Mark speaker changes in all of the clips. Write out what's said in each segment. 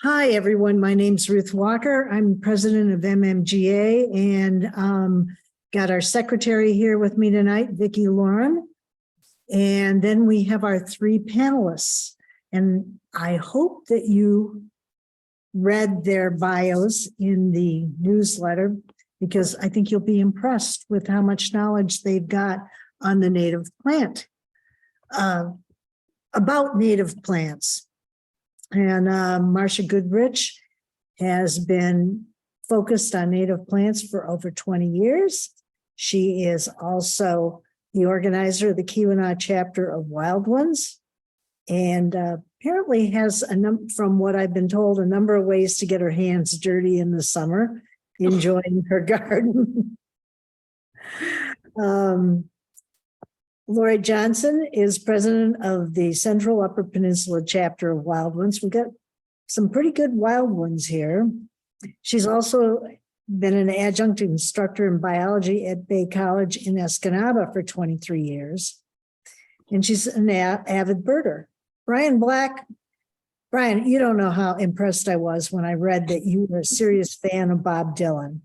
Speaker 1: Hi, everyone. My name's Ruth Walker. I'm president of MMGA and got our secretary here with me tonight, Vicki Lauren. And then we have our three panelists. And I hope that you read their bios in the newsletter because I think you'll be impressed with how much knowledge they've got on the native plant, about native plants. And Marcia Goodrich has been focused on native plants for over 20 years. She is also the organizer of the Keweenaw chapter of Wild Ones, and apparently has from what I've been told, a number of ways to get her hands dirty in the summer, enjoying her garden. Lori Johnson is president of the Central Upper Peninsula chapter of Wild Ones. We've got some pretty good wild ones here. She's also been an adjunct instructor in biology at Bay College in Escanaba for 23 years. And she's an avid birder. Brian Black. Brian, you don't know how impressed I was when I read that you were a serious fan of Bob Dylan.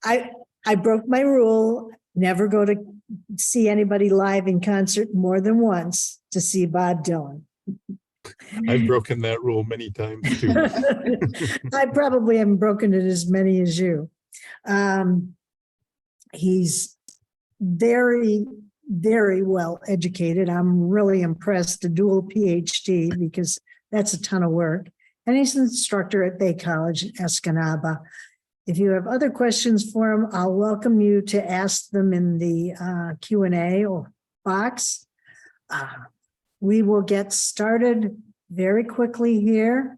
Speaker 1: I broke my rule. Never go to see anybody live in concert more than once to see Bob Dylan.
Speaker 2: I've broken that rule many times too.
Speaker 1: I probably haven't broken it as many as you. He's very, very well educated. I'm really impressed, a dual PhD, because that's a ton of work. And he's an instructor at Bay College in Escanaba. If you have other questions for him, I'll welcome you to ask them in the Q&A box. We will get started very quickly here.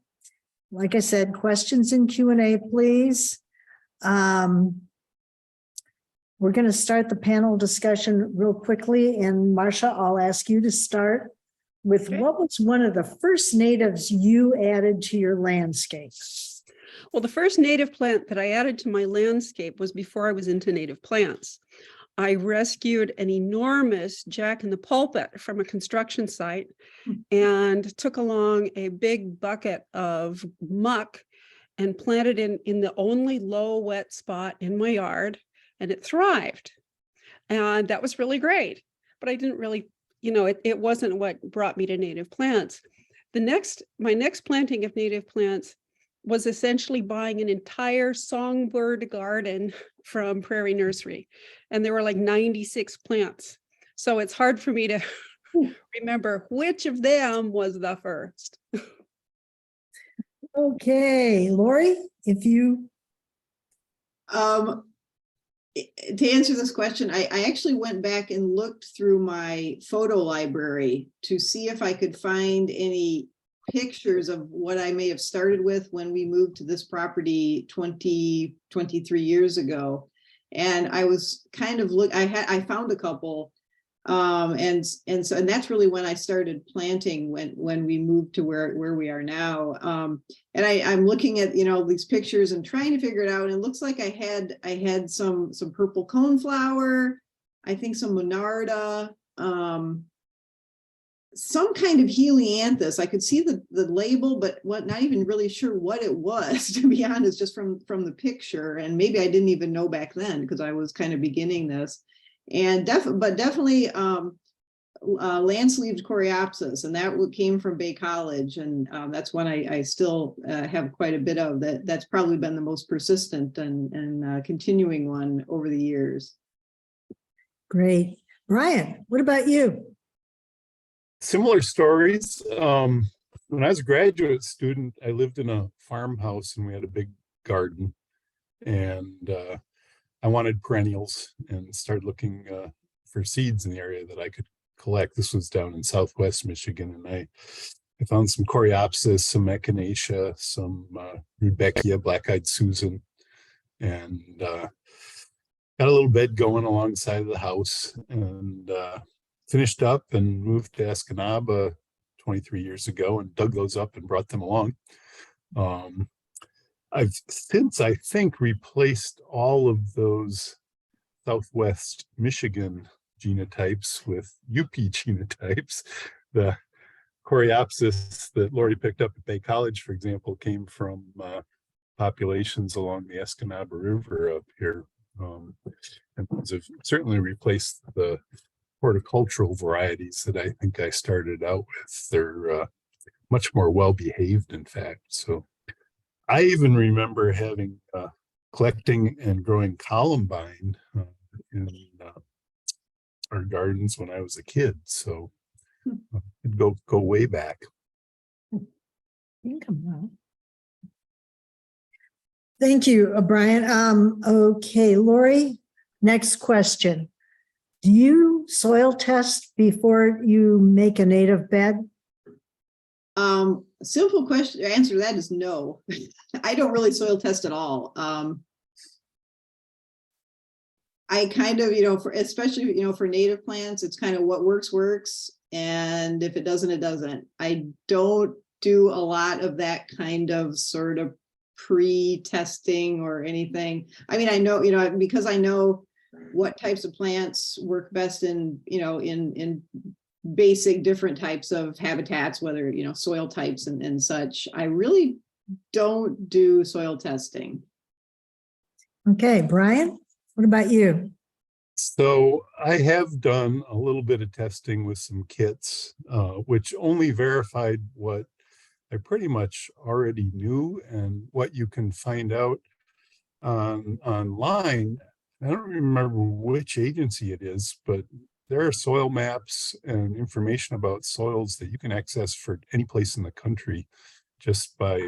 Speaker 1: Like I said, questions in Q&A, please. We're going to start the panel discussion real quickly. And Marcia, I'll ask you to start with what was one of the first natives you added to your landscape?
Speaker 3: Well, the first native plant that I added to my landscape was before I was into native plants. I rescued an enormous Jack in the Pulpit from a construction site and took along a big bucket of muck and planted in the only low wet spot in my yard, and it thrived. And that was really great, but I didn't really, it wasn't what brought me to native plants. My next planting of native plants was essentially buying an entire songbird garden from Prairie Nursery. And there were like 96 plants. So it's hard for me to remember which of them was the first.
Speaker 1: Okay, Lori, if you...
Speaker 4: To answer this question, I actually went back and looked through my photo library to see if I could find any pictures of what I may have started with when we moved to this property 23 years ago. And I was kind of I found a couple, and that's really when I started planting when we moved to where we are now. And I'm looking at these pictures and trying to figure it out. And it looks like I had some purple coneflower, I think some monarda, some kind of helianthus. I could see the label, but not even really sure what it was, to be honest, just from the picture. And maybe I didn't even know back then because I was kind of beginning this. And definitely land-sleeved coreopsis, and that came from Bay College, and that's one I still have quite a bit of. That's probably been the most persistent and continuing one over the years.
Speaker 1: Great. Brian, what about you?
Speaker 2: Similar stories. When I was a graduate student, I lived in a farmhouse and we had a big garden, and I wanted perennials and started looking for seeds in the area that I could collect. This was down in Southwest Michigan, and I found some coreopsis, some echinacea, some rudbeckia, black-eyed Susan, and got a little bed going alongside of the house, and finished up and moved to Escanaba 23 years ago and dug those up and brought them along. I've since, I think, replaced all of those Southwest Michigan genotypes with UP genotypes. The Coreopsis that Lori picked up at Bay College, for example, came from populations along the Escanaba River up here. And those have certainly replaced the horticultural varieties that I think I started out with. They're much more well-behaved, in fact. So I even remember having collecting and growing columbine in our gardens when I was a kid. So it'd go way back.
Speaker 1: Thank you, Brian. Okay, Lori, next question. Do you soil test before you make a native bed?
Speaker 4: Simple question, answer to that is no. I don't really soil test at all. I kind of, for especially, for native plants, it's kind of what works. And if it doesn't, it doesn't. I don't do a lot of that kind of sort of pre-testing or anything. I mean, I know, because I know what types of plants work best in, in basic different types of habitats, whether, soil types and such. I really don't do soil testing.
Speaker 1: Okay, Brian, what about you?
Speaker 2: So I have done a little bit of testing with some kits, which only verified what I pretty much already knew and what you can find out online. I don't remember which agency it is, but there are soil maps and information about soils that you can access for any place in the country just by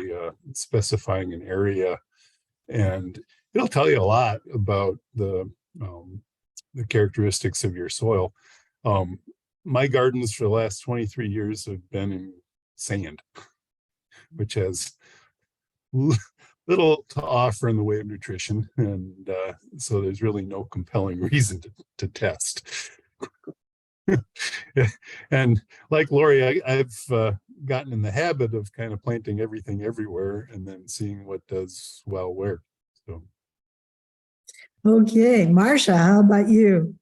Speaker 2: specifying an area. And it'll tell you a lot about the characteristics of your soil. My gardens for the last 23 years have been in sand, which has little to offer in the way of nutrition. And so there's really no compelling reason to test. And like Lori, I've gotten in the habit of kind of planting everything everywhere and then seeing what does well where. So.
Speaker 1: Okay, Marcia, how about you?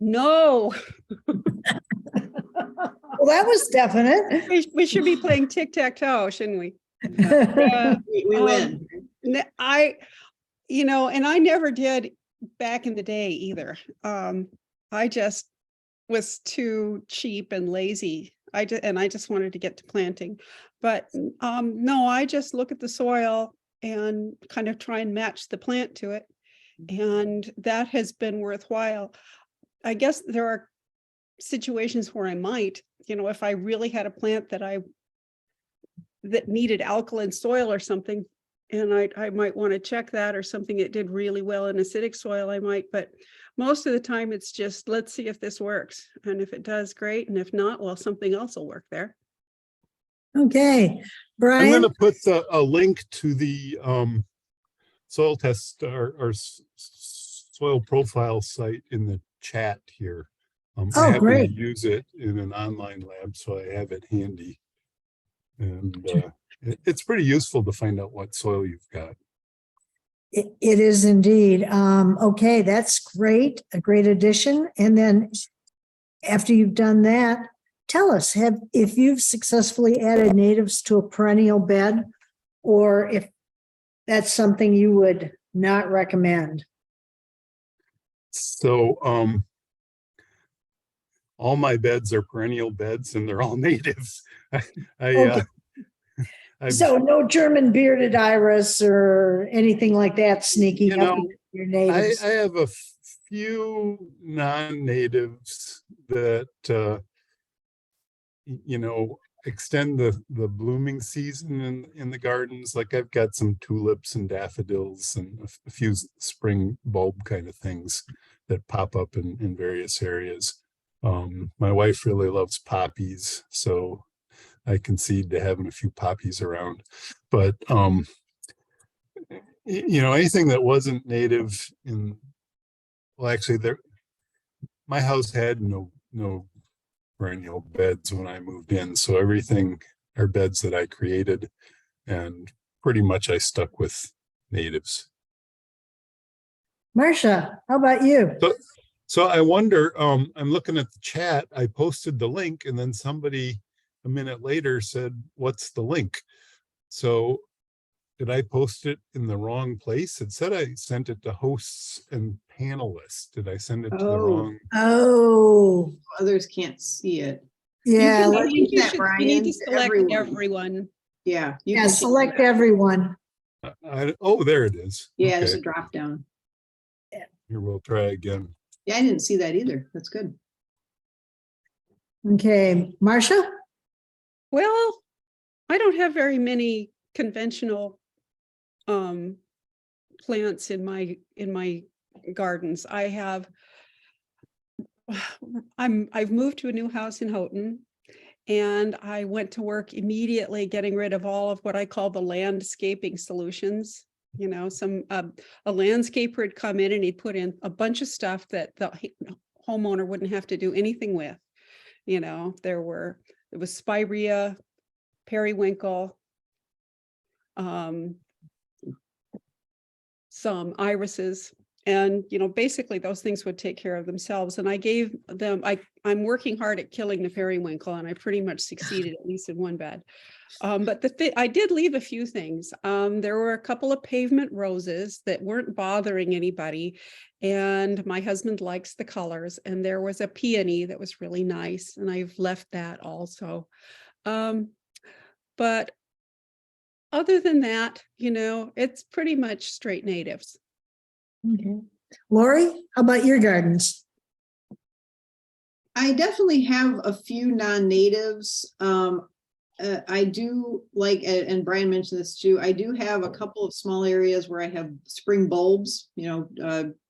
Speaker 3: No,
Speaker 1: Well, that was definite.
Speaker 3: we should be playing tic-tac-toe, shouldn't we?
Speaker 4: We win.
Speaker 3: And I never did back in the day either. I just was too cheap and lazy. I just wanted to get to planting. But no, I just look at the soil and kind of try and match the plant to it. And that has been worthwhile. I guess there are situations where I might, if I really had a plant that needed alkaline soil or something, and I might want to check that, or something that did really well in acidic soil, I might, but most of the time it's just, let's see if this works. And if it does, great. And if not, well, something else will work there.
Speaker 1: Okay, Brian.
Speaker 2: I'm going to put a link to the soil test or soil profile site in the chat here. I happen
Speaker 1: great.
Speaker 2: to use it in an online lab, so I have it handy. And it's pretty useful to find out what soil you've got.
Speaker 1: It is indeed. Okay, that's great. A great addition. And then after you've done that, tell us if you've successfully added natives to a perennial bed, or if that's something you would not recommend.
Speaker 2: So all my beds are perennial beds and they're all natives.
Speaker 1: So no German bearded iris or anything like that sneaking up into your natives.
Speaker 2: I have a few non-natives that extend the blooming season in the gardens. Like I've got some tulips and daffodils and a few spring bulb kind of things that pop up in various areas. My wife really loves poppies, so I concede to having a few poppies around. But anything that wasn't native my house had no perennial beds when I moved in, so everything are beds that I created, and pretty much I stuck with natives.
Speaker 1: Marcia, how about you?
Speaker 2: So I wonder, I'm looking at the chat, I posted the link and then somebody a minute later said, "What's the link?" So did I post it in the wrong place? It said I sent it to hosts and panelists. Did I send it to the
Speaker 4: Oh.
Speaker 2: wrong?
Speaker 1: Oh,
Speaker 4: Others can't see it.
Speaker 1: yeah,
Speaker 3: I
Speaker 1: let-
Speaker 3: think
Speaker 4: that,
Speaker 3: you need
Speaker 4: Brian,
Speaker 3: to
Speaker 4: to
Speaker 3: select
Speaker 4: everyone.
Speaker 3: everyone.
Speaker 4: Yeah. you
Speaker 1: yeah,
Speaker 4: can change
Speaker 1: select
Speaker 4: that.
Speaker 1: everyone.
Speaker 2: Oh, there it is.
Speaker 4: Yeah, there's
Speaker 2: Okay,
Speaker 4: a drop down.
Speaker 2: here we'll try again.
Speaker 4: Yeah, I didn't see that either. That's good.
Speaker 1: Okay, Marcia?
Speaker 3: Well, I don't have very many conventional plants in my gardens. I've moved to a new house in Houghton, and I went to work immediately getting rid of all of what I call the landscaping solutions. You know, a landscaper had come in and he'd put in a bunch of stuff that the homeowner wouldn't have to do anything with. You know, there was spirea, periwinkle, some irises, and basically those things would take care of themselves. And I gave them, I'm working hard at killing the periwinkle, and I pretty much succeeded, at least in one bed. But I did leave a few things. There were a couple of pavement roses that weren't bothering anybody, and my husband likes the colors. And there was a peony that was really nice, and I've left that also. But other than that, it's pretty much straight natives.
Speaker 1: Okay. Lori, how about your gardens?
Speaker 4: I definitely have a few non-natives. I do like, and Brian mentioned this too, I do have a couple of small areas where I have spring bulbs,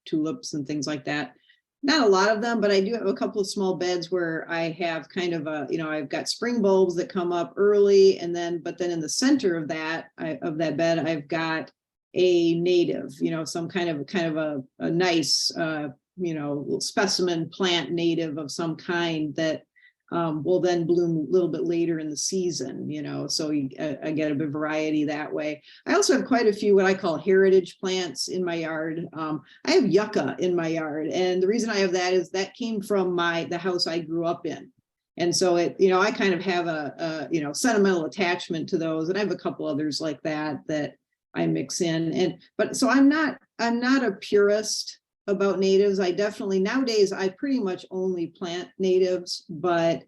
Speaker 4: tulips and things like that. Not a lot of them, but I do have a couple of small beds where I have kind of I've got spring bulbs that come up early, but then in the center of that bed, I've got a native, some kind of a nice, specimen plant native of some kind that will then bloom a little bit later in the season, so I get a bit of variety that way. I also have quite a few what I call heritage plants in my yard. I have yucca in my yard, and the reason I have that is that came from the house I grew up in. And so I kind of have a sentimental attachment to those, and I have a couple others like that I mix in. So I'm not a purist about natives. I definitely, nowadays, I pretty much only plant natives, but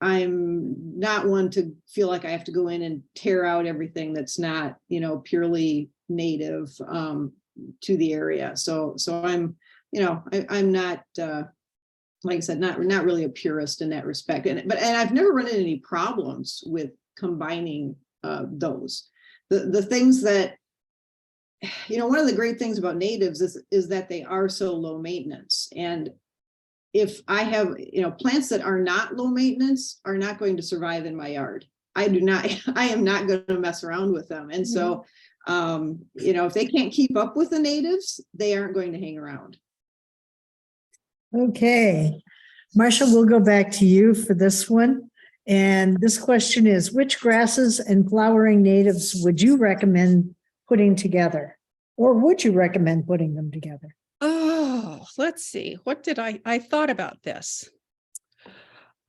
Speaker 4: I'm not one to feel like I have to go in and tear out everything that's not, purely native to the area. So I'm, I'm not, like I said, not really a purist in that respect. And I've never run into any problems with combining those. The things that, one of the great things about natives is that they are so low maintenance. And if I have, plants that are not low maintenance are not going to survive in my yard. I am not going to mess around with them. And so, if they can't keep up with the natives, they aren't going to hang around.
Speaker 1: Okay, Marcia, we'll go back to you for this one. And this question is, which grasses and flowering natives would you recommend putting together? Or would you recommend putting them together?
Speaker 3: Oh, let's see. What did I thought about this.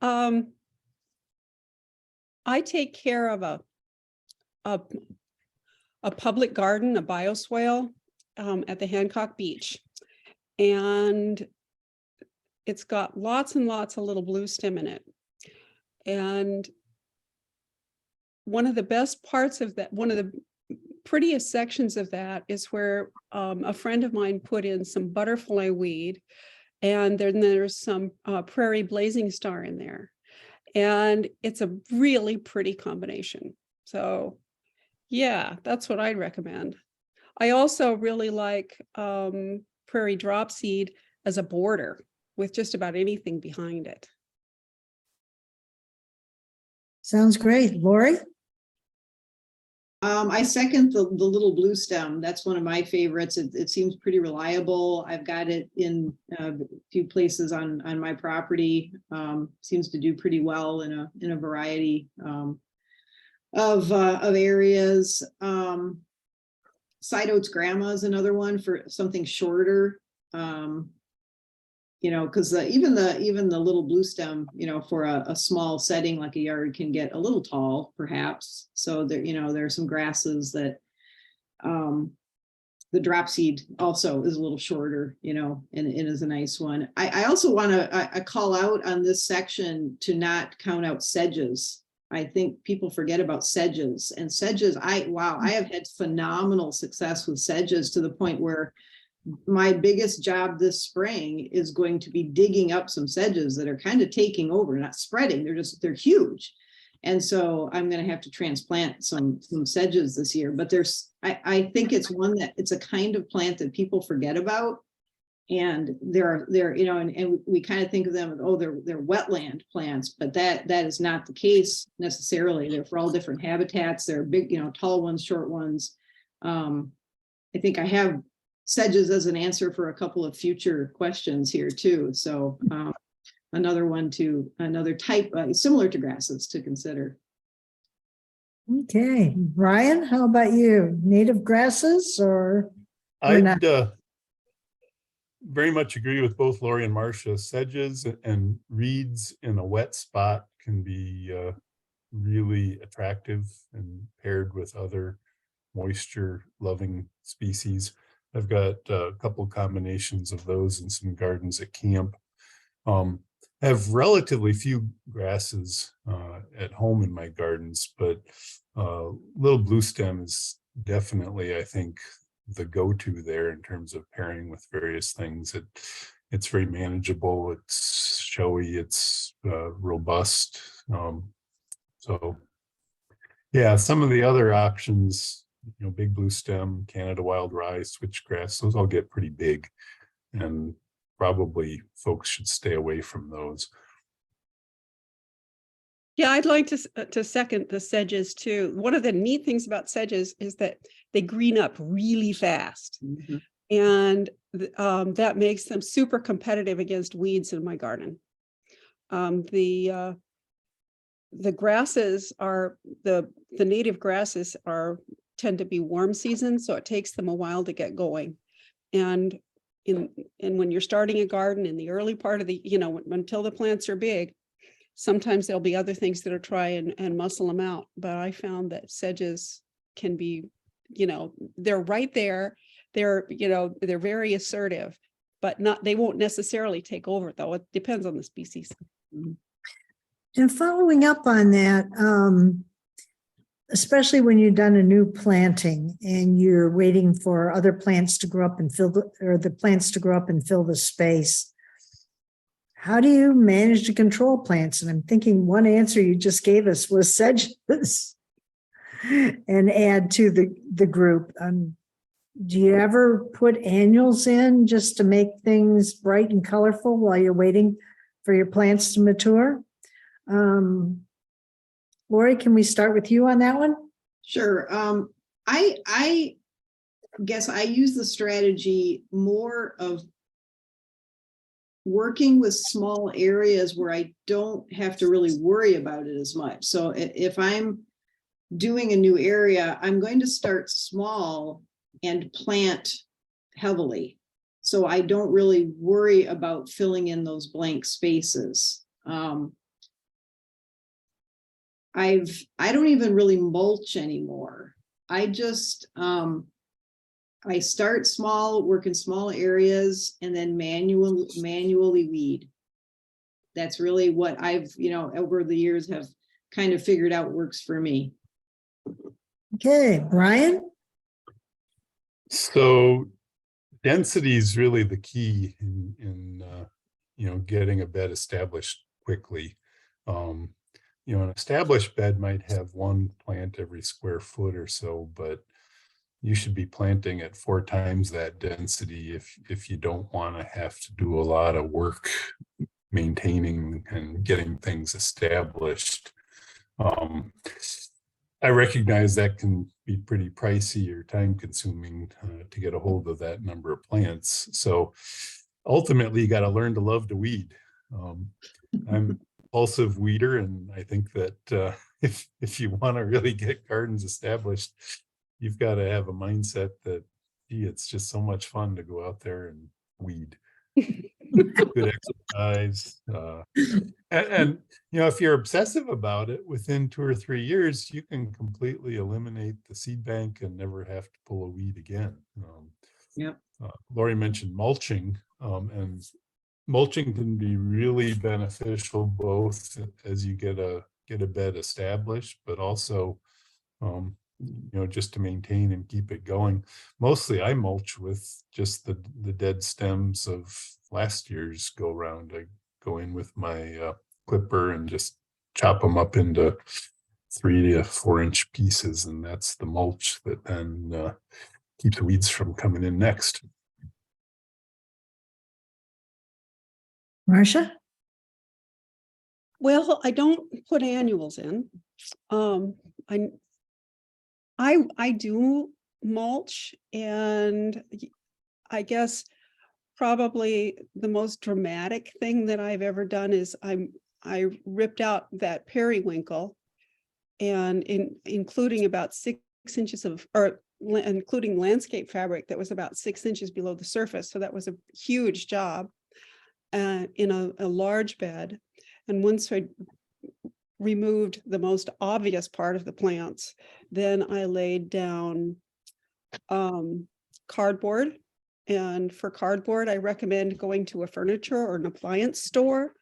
Speaker 3: I take care of a public garden, a bioswale at the Hancock Beach. And it's got lots and lots of little blue stem in it. And one of the best parts of that, one of the prettiest sections of that is where a friend of mine put in some butterfly weed, and then there's some prairie blazing star in there. And it's a really pretty combination. So yeah, that's what I'd recommend. I also really like prairie dropseed as a border with just about anything behind it.
Speaker 1: Sounds great. Lori?
Speaker 4: I second the little blue stem. That's one of my favorites. It seems pretty reliable. I've got it in a few places on my property. Seems to do pretty well in a variety of areas. Side oats grandma is another one for something shorter. you know, because even the little blue stem, you know, for a small setting like a yard can get a little tall, perhaps. So there, you know, there are some grasses that the drop seed also is a little shorter, you know, and it is a nice one. I also want to call out on this section to not count out sedges. I think people forget about sedges, and sedges. I have had phenomenal success with sedges to the point where my biggest job this spring is going to be digging up some sedges that are kind of taking over, not spreading. They're huge. And so I'm going to have to transplant some sedges this year, but I think it's it's a kind of plant that people forget about. And they're, you know, and we kind of think of them as, oh, they're wetland plants, but that is not the case necessarily. They're for all different habitats. They're big, you know, tall ones, short ones. I think I have sedges as an answer for a couple of future questions here too. So another type similar to grasses to consider.
Speaker 1: Okay, Ryan, how about you? Native grasses or not?
Speaker 2: I'd very much agree with both Lori and Marcia. Sedges and reeds in a wet spot can be really attractive and paired with other moisture loving species. I've got a couple combinations of those in some gardens at camp. I have relatively few grasses at home in my gardens, but little blue stem is definitely, I think, the go-to there in terms of pairing with various things. It's very manageable, it's showy, it's robust. So yeah, some of the other options, you know, big blue stem, Canada wild rye, switchgrass, those all get pretty big, and probably folks should stay away from those.
Speaker 3: Yeah, I'd like to second the sedges too. One of the neat things about sedges is that they green up really fast.
Speaker 4: Mhm.
Speaker 3: And that makes them super competitive against weeds in my garden. The grasses are, the native grasses tend to be warm season, so it takes them a while to get going. And when you're starting a garden in the early part of the, you know, until the plants are big, sometimes there'll be other things that'll try and muscle them out. But I found that sedges can be, you know, they're right there. They're, you know, they're very assertive, but they won't necessarily take over though. It depends on the species.
Speaker 1: And following up on that, especially when you've done a new planting and you're waiting for other plants to grow up and fill the plants to grow up and fill the space. How do you manage to control plants? And I'm thinking one answer you just gave us was sedges and add to the group. Do you ever put annuals in just to make things bright and colorful while you're waiting for your plants to mature? Lori, can we start with you on that one?
Speaker 4: Sure. I guess I use the strategy more of working with small areas where I don't have to really worry about it as much. So if I'm doing a new area, I'm going to start small and plant heavily. So I don't really worry about filling in those blank spaces. I don't even really mulch anymore. I just, I start small, work in small areas, and then manually weed. That's really what I've, you know, over the years have kind of figured out works for me.
Speaker 1: Okay, Brian?
Speaker 2: So density is really the key in you know, getting a bed established quickly. You know, an established bed might have one plant every square foot or so, but you should be planting at 4 times that density if you don't want to have to do a lot of work maintaining and getting things established. I recognize that can be pretty pricey or time consuming to get a hold of that number of plants. So ultimately, you got to learn to love to weed. I'm an impulsive weeder, and I think that if you want to really get gardens established, you've got to have a mindset that, gee, it's just so much fun to go out there and weed. good exercise. And, you know, if you're obsessive about it, within 2 or 3 years, you can completely eliminate the seed bank and never have to pull a weed again.
Speaker 4: Yep.
Speaker 2: Lori mentioned mulching, and mulching can be really beneficial both as you get a bed established, but also, you know, just to maintain and keep it going. Mostly I mulch with just the dead stems of last year's go round. I go in with my clipper and just chop them up into 3 to 4 inch pieces, and that's the mulch that then keeps the weeds from coming in next.
Speaker 1: Marcia?
Speaker 3: Well, I don't put annuals in. I do mulch, and I guess probably the most dramatic thing that I've ever done is I ripped out that periwinkle, and including about 6 inches of, including landscape fabric that was about 6 inches below the surface. So that was a huge job in a large bed. And once I removed the most obvious part of the plants, then I laid down cardboard. And for cardboard, I recommend going to a furniture or an appliance store,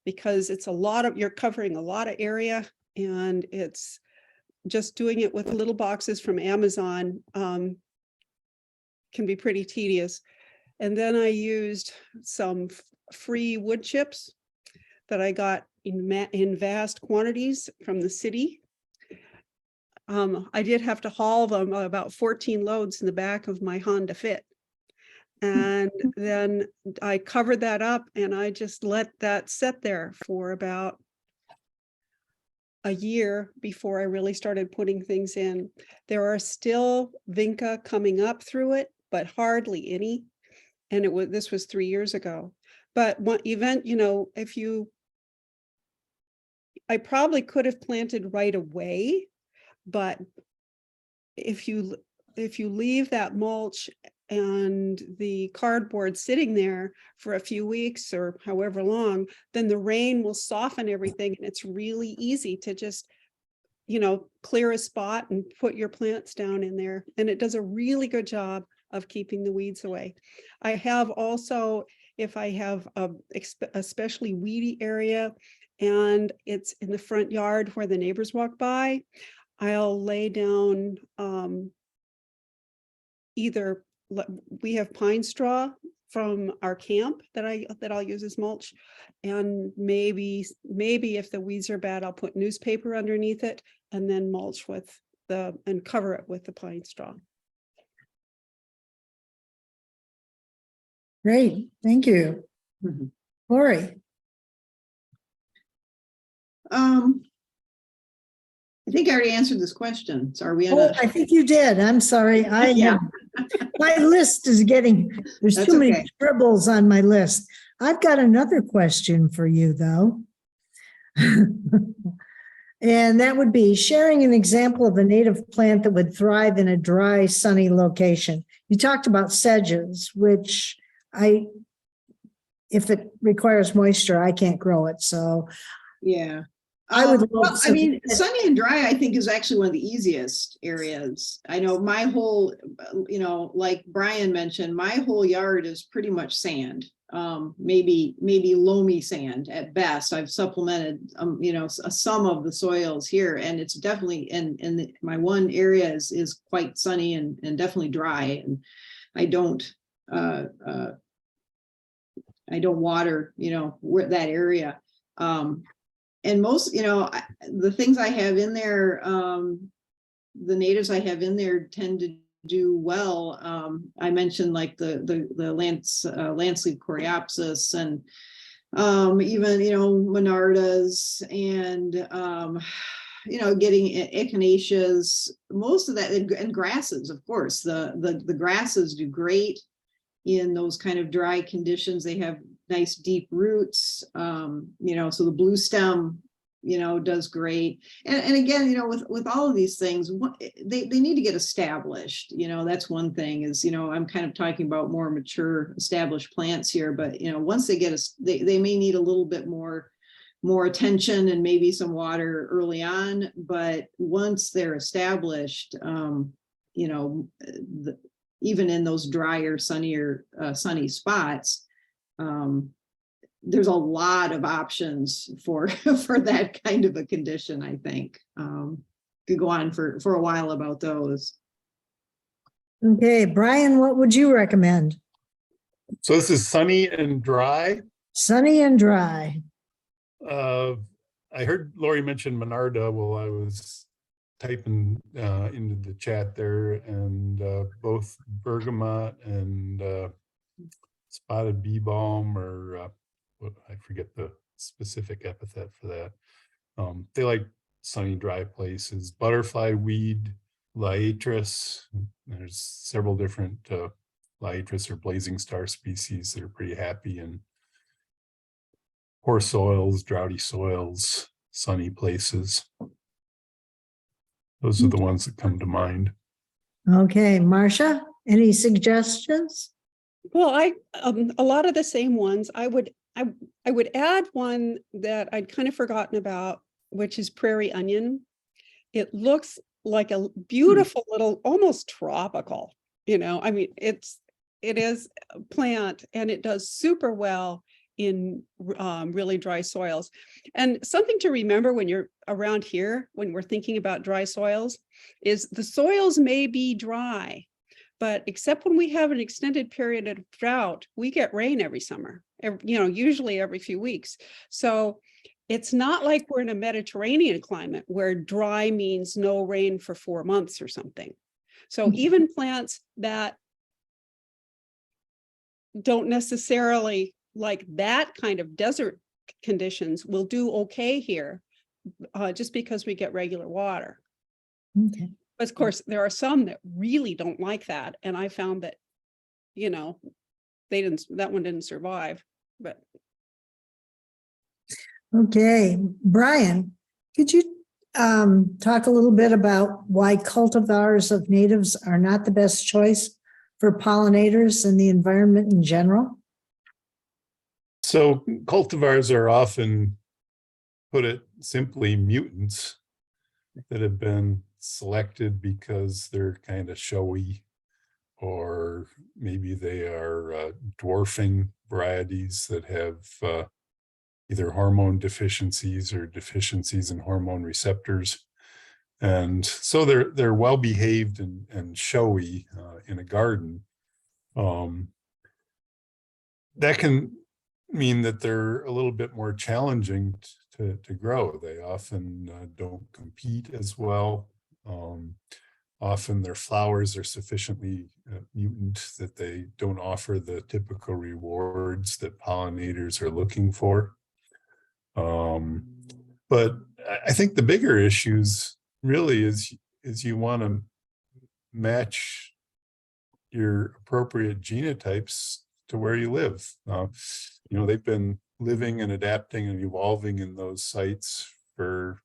Speaker 3: because it's you're covering a lot of area, and it's just doing it with little boxes from Amazon can be pretty tedious. And then I used some free wood chips that I got in vast quantities from the city. I did have to haul them about 14 loads in the back of my Honda Fit. And then I covered that up, and I just let that sit there for about a year before I really started putting things in. There are still vinca coming up through it, but hardly any. And this was 3 years ago. But one event, you know, I probably could have planted right away, but if you leave that mulch and the cardboard sitting there for a few weeks or however long, then the rain will soften everything, and it's really easy to just, you know, clear a spot and put your plants down in there. And it does a really good job of keeping the weeds away. I have also, if I have a especially weedy area and it's in the front yard where the neighbors walk by, I'll lay down either, we have pine straw from our camp that I'll use as mulch, and maybe if the weeds are bad, I'll put newspaper underneath it and then mulch with and cover it with the pine straw.
Speaker 1: Great, thank you.
Speaker 4: Mhm.
Speaker 1: Lori?
Speaker 4: I think I already answered this question. So are we on
Speaker 1: Oh,
Speaker 4: a?
Speaker 1: I think you did. I'm sorry.
Speaker 4: Yeah.
Speaker 1: My list is there's
Speaker 4: That's
Speaker 1: too many
Speaker 4: okay.
Speaker 1: scribbles on my list. I've got another question for you, though. And that would be sharing an example of a native plant that would thrive in a dry, sunny location. You talked about sedges, which if it requires moisture, I can't grow it. So
Speaker 4: Yeah.
Speaker 1: I would love
Speaker 4: Well, I mean,
Speaker 1: something
Speaker 4: sunny and dry, I think, is actually one of the easiest areas. I know my whole, you know, like Brian mentioned, my whole yard is pretty much sand. Maybe loamy sand at best. I've supplemented, you know, some of the soils here, and it's definitely, my one area is quite sunny and definitely dry. And I don't water, you know, that area. And most, you know, the things I have in there, the natives I have in there tend to do well. I mentioned like the landsleeve coreopsis, and even, you know, monardas, and you know, getting echinaceas, most of that, and grasses, of course. The grasses do great in those kind of dry conditions. They have nice deep roots, you know, so the blue stem does great. And again, with all of these things, they need to get established. That's one thing is, I'm kind of talking about more mature established plants here, but once they get they may need a little bit more attention and maybe some water early on, but once they're established, even in those drier, sunny spots, there's a lot of options for that kind of a condition. I think could go on for a while about those.
Speaker 1: Okay, Brian, what would you recommend?
Speaker 2: So this is sunny and dry.
Speaker 1: Sunny and dry.
Speaker 2: I heard Lori mention Monarda while I was typing into the chat there, and both bergamot and spotted bee balm, or I forget the specific epithet for that. They like sunny, dry places. Butterfly weed, Liatris. There's several different Liatris or blazing star species that are pretty happy in poor soils, droughty soils, sunny places. Those are the ones that come to mind.
Speaker 1: Okay, Marcia, any suggestions?
Speaker 3: Well, a lot of the same ones. I would add one that I'd kind of forgotten about, which is prairie onion. It looks like a beautiful little, almost tropical, I mean, it is a plant and it does super well in really dry soils. And something to remember when you're around here, when we're thinking about dry soils, is the soils may be dry, but except when we have an extended period of drought, we get rain every summer, usually every few weeks. So it's not like we're in a Mediterranean climate where dry means no rain for 4 months or something. So even plants that don't necessarily like that kind of desert conditions will do okay here, just because we get regular water.
Speaker 1: Okay.
Speaker 3: But of course, there are some that really don't like that. And I found that, that one didn't survive, but.
Speaker 1: Okay, Brian, could you talk a little bit about why cultivars of natives are not the best choice for pollinators and the environment in general?
Speaker 2: So cultivars are often, put it simply, mutants that have been selected because they're kind of showy, or maybe they are dwarfing varieties that have either hormone deficiencies or deficiencies in hormone receptors. And so they're well behaved and showy in a garden. That can mean that they're a little bit more challenging to grow. They often don't compete as well. Often their flowers are sufficiently mutant that they don't offer the typical rewards that pollinators are looking for. But I think the bigger issues really is you want to match your appropriate genotypes to where you live. They've been living and adapting and evolving in those sites for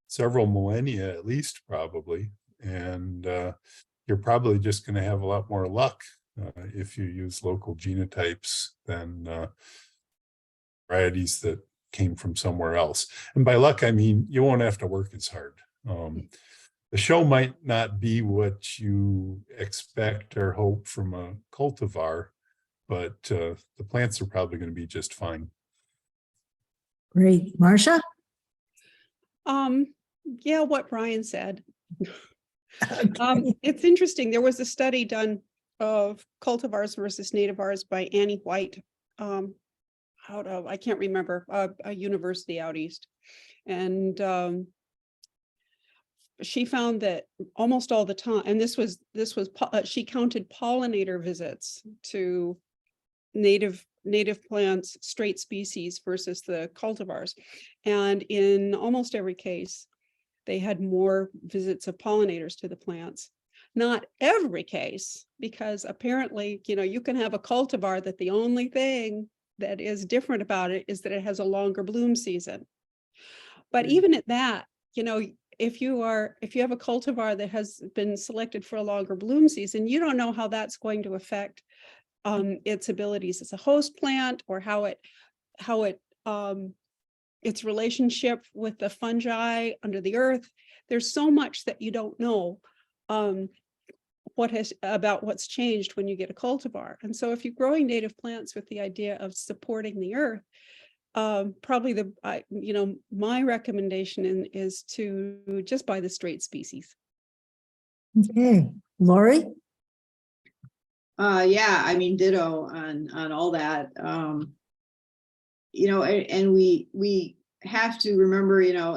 Speaker 2: several millennia, at least, probably. And you're probably just going to have a lot more luck if you use local genotypes than varieties that came from somewhere else. And by luck, I mean, you won't have to work as hard. The show might not be what you expect or hope from a cultivar, but the plants are probably going to be just fine.
Speaker 1: Great. Marcia?
Speaker 3: Yeah, what Brian said. It's interesting. There was a study done of cultivars versus nativars by Annie White out of, I can't remember, a university out east. And she found that almost all the time, and this was she counted pollinator visits to native plants, straight species versus the cultivars. And in almost every case, they had more visits of pollinators to the plants. Not every case, because apparently, you can have a cultivar that the only thing that is different about it is that it has a longer bloom season. But
Speaker 4: Mm.
Speaker 3: even at that, you know, if you have a cultivar that has been selected for a longer bloom season, you don't know how that's going to affect its abilities as a host plant, or how it its relationship with the fungi under the earth. There's so much that you don't know about what's changed when you get a cultivar. And so if you're growing native plants with the idea of supporting the earth, probably my recommendation is to just buy the straight species.
Speaker 1: Okay, Lori?
Speaker 4: Yeah, I mean, ditto on all that. You know, and we have to remember, you know,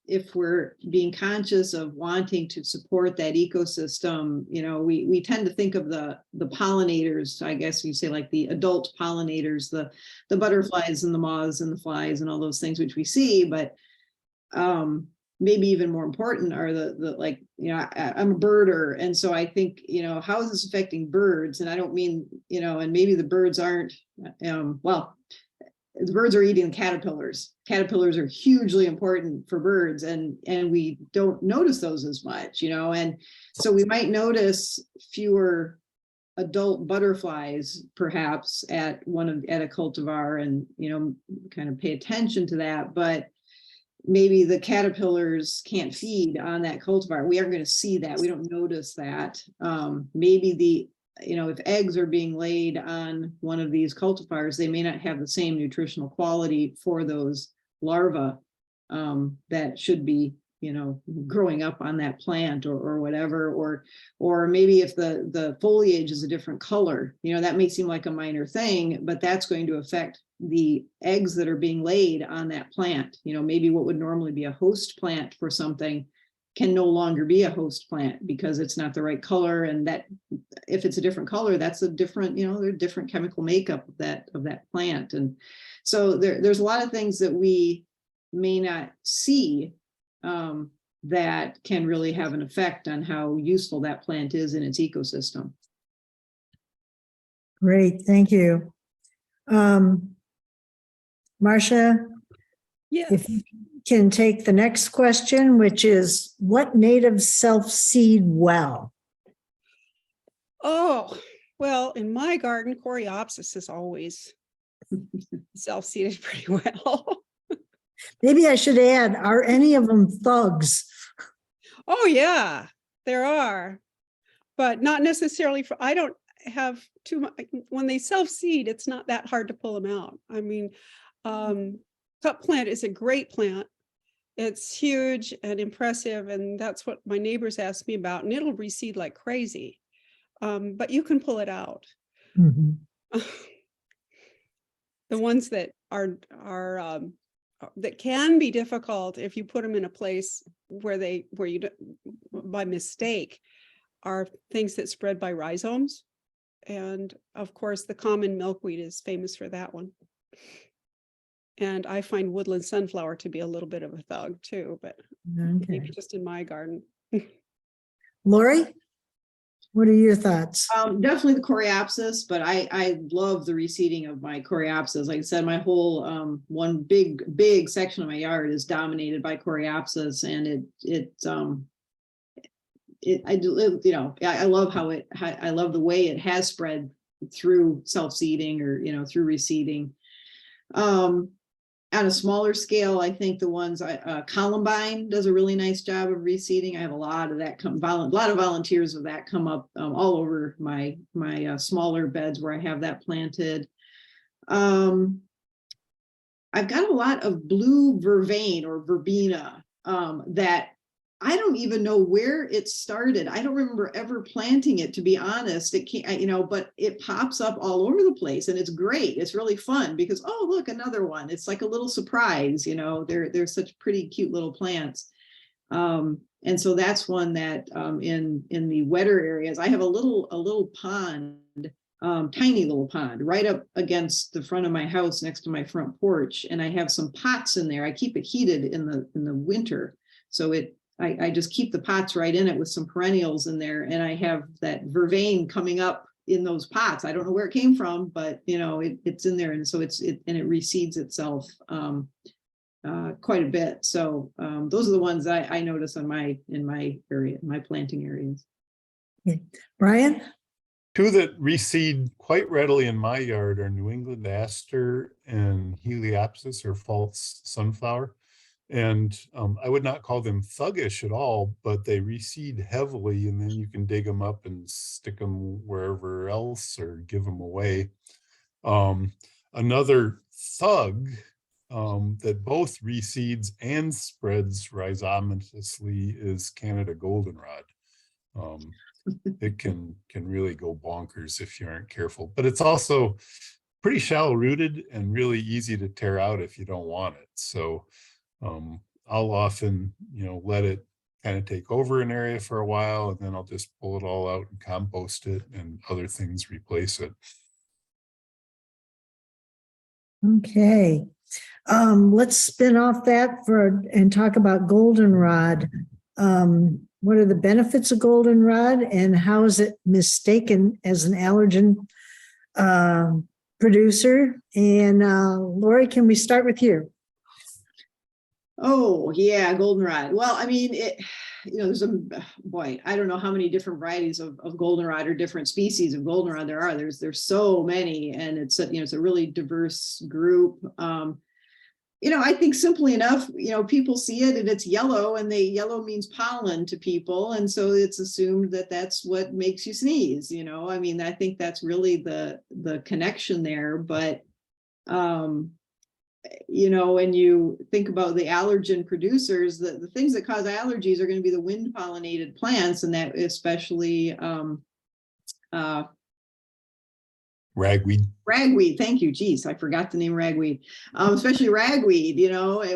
Speaker 4: if we're being conscious of wanting to support that ecosystem, you know, we tend to think of the pollinators, I guess you say, like the adult pollinators, the butterflies and the moths and the flies and all those things which we see, but maybe even more important are the like, you know, I'm a birder, and so I think, you know, how is this affecting birds? And I don't mean, you know, and maybe the birds aren't, well, the birds are eating caterpillars. Caterpillars are hugely important for birds, and we don't notice those as much, you know, and so we might notice fewer adult butterflies perhaps at a cultivar, and, you know, kind of pay attention to that, but maybe the caterpillars can't feed on that cultivar. We aren't going to see that. We don't notice that. Maybe you know, if eggs are being laid on one of these cultivars, they may not have the same nutritional quality for those larvae that should be, you know, growing up on that plant or whatever, or maybe if the foliage is a different color, you know, that may seem like a minor thing, but that's going to affect the eggs that are being laid on that plant. You know, maybe what would normally be a host plant for something can no longer be a host plant because it's not the right color, and that if it's a different color, that's a different, you know, there's different chemical makeup of that plant. And so there's a lot of things that we may not see that can really have an effect on how useful that plant is in its ecosystem.
Speaker 1: Great, thank you. Marcia,
Speaker 3: Yes.
Speaker 1: if you can take the next question, which is, what natives self-seed well?
Speaker 3: Oh, well, in my garden, Coreopsis is always self-seeded pretty well.
Speaker 1: Maybe I should add, are any of them thugs?
Speaker 3: Oh, yeah, there are, but not necessarily I don't have too much, when they self-seed, it's not that hard to pull them out. I mean, cup plant is a great plant. It's huge and impressive, and that's what my neighbors ask me about, and it'll reseed like crazy. But you can pull it out.
Speaker 1: Mhm.
Speaker 3: The ones that are that can be difficult if you put them in a place where you don't, by mistake, are things that spread by rhizomes. And of course, the common milkweed is famous for that one. And I find woodland sunflower to be a little bit of a thug too, but maybe
Speaker 1: Okay.
Speaker 3: just in my garden.
Speaker 1: Lori, what are your thoughts?
Speaker 4: Definitely the Coreopsis, but I love the reseeding of my Coreopsis. Like I said, my whole one big section of my yard is dominated by Coreopsis, and I love I love the way it has spread through self-seeding, or, you know, through reseeding. On a smaller scale, I think the ones Columbine does a really nice job of reseeding. I have a lot of that a lot of volunteers of that come up all over my smaller beds where I have that planted. I've got a lot of blue vervain or verbena that I don't even know where it started. I don't remember ever planting it, to be honest. It can't, you know, but it pops up all over the place, and it's great. It's really fun because, oh, look, another one. It's like a little surprise, you know. They're such pretty cute little plants. And so that's one that in the wetter areas, I have a little pond, tiny little pond right up against the front of my house next to my front porch, and I have some pots in there. I keep it heated in the winter, so I just keep the pots right in it with some perennials in there, and I have that vervain coming up in those pots. I don't know where it came from, but, you know, it's in there, and so it reseeds itself quite a bit. So those are the ones I notice in my area, my planting areas.
Speaker 1: Brian?
Speaker 2: Two that reseed quite readily in my yard are New England aster and Heliopsis or false sunflower. And I would not call them thuggish at all, but they reseed heavily, and then you can dig them up and stick them wherever else or give them away. Another thug that both reseeds and spreads rhizomatously is Canada goldenrod. It can really go bonkers if you aren't careful, but it's also pretty shallow rooted and really easy to tear out if you don't want it. So I'll often, let it kind of take over an area for a while, and then I'll just pull it all out and compost it and other things replace it.
Speaker 1: Okay. Let's spin off that and talk about goldenrod. What are the benefits of goldenrod and how is it mistaken as an allergen producer? And Lori, can we start with you?
Speaker 4: Oh yeah, goldenrod. Well, I mean, there's I don't know how many different varieties of goldenrod or different species of goldenrod there are. There's so many, and it's a really diverse group. I think simply enough, people see it and it's yellow, and yellow means pollen to people. And so it's assumed that that's what makes you sneeze, I mean, I think that's really the connection there. But, when you think about the allergen producers, the things that cause allergies are going to be the wind pollinated plants, and that especially,
Speaker 2: Ragweed.
Speaker 4: Ragweed, thank you. Geez, I forgot the name ragweed. Especially ragweed,